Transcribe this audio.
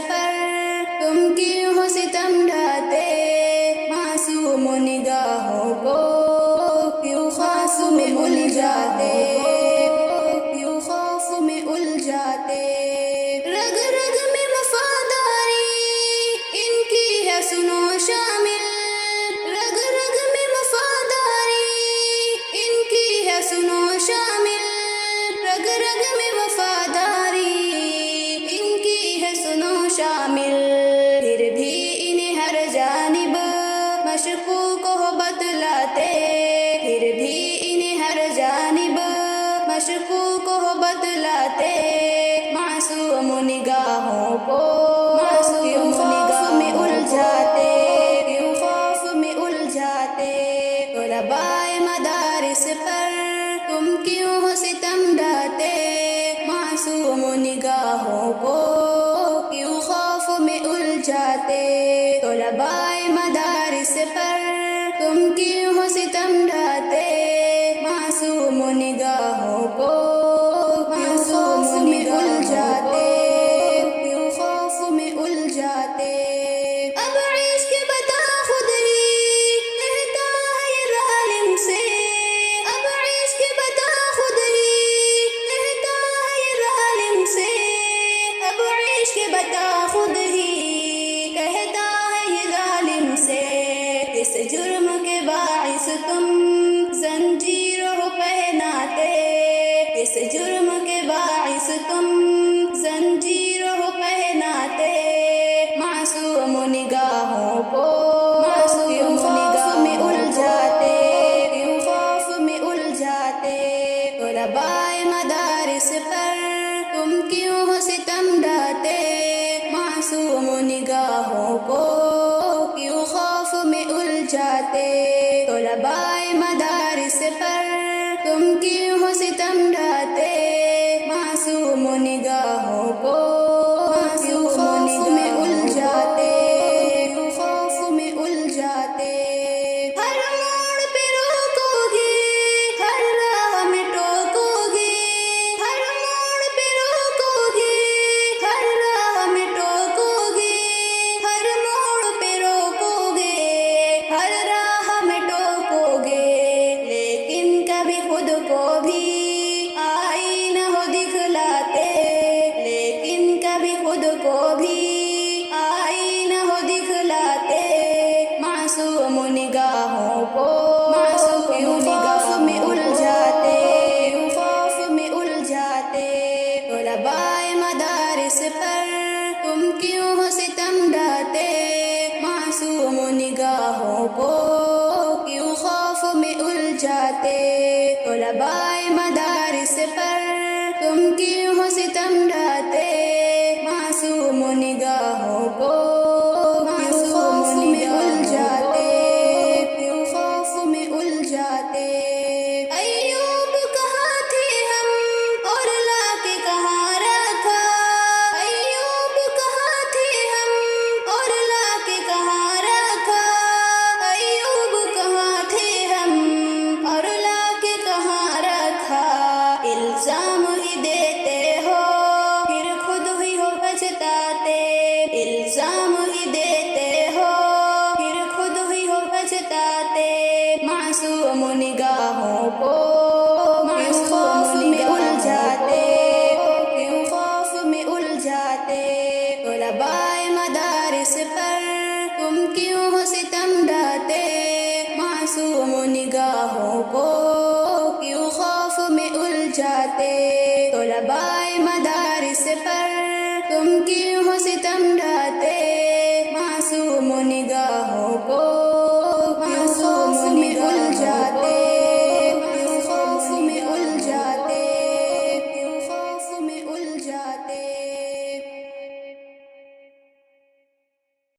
پر تم کیوں ہو ستم ڈھاتے؟ معصوم نگاہوں کو کیوں خوف میں الجھاتے؟ کیوں خوف میں الجھاتے؟ رگ رگ میں وفاداری ان کی ہے سنو شامل، رگ رگ میں وفاداری ان کی ہے سنو شامل، رگ رگ میں وفاداری ان کی ہے سنو شامل۔ پھر بھی انہیں ہر جانب مشکوک ہو بتلاتے، پھر بھی انہیں ہر جانب مشکوک ہو بتلاتے، معصوم نگاہوں کو کیوں خوف میں الجھاتے؟ کیوں خوف میں الجھاتے؟ طلبائے مدارس پر تم کیوں ہو ستم ڈھاتے؟ معصوم نگاہوں کو کیوں خوف میں الجھاتے؟ طلبائے مدارس پر تم کیوں ہو ستم ڈھاتے؟ معصوم نگاہوں کو کیوں خوف میں الجھاتے؟ کیوں خوف میں الجھاتے؟ اب عشق بتا خود ہی کہتا ہے یہ ظالم سے، اب عشق بتا خود ہی کہتا ہے یہ ظالم سے، اب عشق بتا خود ہی کہتا ہے یہ ظالم سے، اس جرم کے باعث تم زنجیر ہو پہناتے، اس جرم کے باعث تم زنجیر ہو پہناتے، معصوم نگاہوں کو کیوں خوف میں الجھاتے؟ کیوں خوف میں الجھاتے؟ طلبائے مدارس پر تم کیوں ہو ستم ڈھاتے؟ معصوم نگاہوں کو کیوں خوف میں الجھاتے؟ طلبائے مدارس پر تم کیوں ہو ستم ڈھاتے؟ معصوم نگاہوں کو کیوں خوف میں الجھاتے؟ کیوں خوف میں الجھاتے؟ ہر موڑ پہ روکو گے، ہر راہ میں ٹوکو گے، ہر موڑ پہ روکو گے، ہر راہ میں ٹوکو گے، ہر موڑ پہ روکو گے، ہر راہ میں ٹوکو گے، لیکن کبھی خود کو بھی آئینہ ہو دکھلاتے، لیکن کبھی خود کو بھی آئینہ ہو دکھلاتے، معصوم نگاہوں کو کیوں خوف میں الجھاتے؟ کیوں خوف میں الجھاتے؟ طلبائے مدارس پر تم کیوں ہو ستم ڈھاتے؟ معصوم نگاہوں کو کیوں خوف میں الجھاتے؟ طلبائے مدارس پر تم کیوں ہو ستم ڈھاتے؟ معصوم نگاہوں کو کیوں خوف میں الجھاتے؟ کیوں خوف میں الجھاتے؟ ایوب کہاں تھے ہم اور لا کے کہاں رکھا، ایوب کہاں تھے ہم اور لا کے کہاں رکھا، ایوب کہاں تھے ہم اور لا کے کہاں رکھا، الزام ہی دیتے ہو پھر خود ہی ہو پچھتاتے، الزام ہی دیتے ہو پھر خود ہی ہو پچھتاتے، معصوم نگاہوں کو کیوں خوف میں الجھاتے؟ کیوں خوف میں الجھاتے؟ طلبائے مدارس پر تم کیوں ہو ستم ڈھاتے؟ معصوم نگاہوں کو کیوں خوف میں الجھاتے؟ طلبائے مدارس پر تم کیوں ہو ستم ڈھاتے؟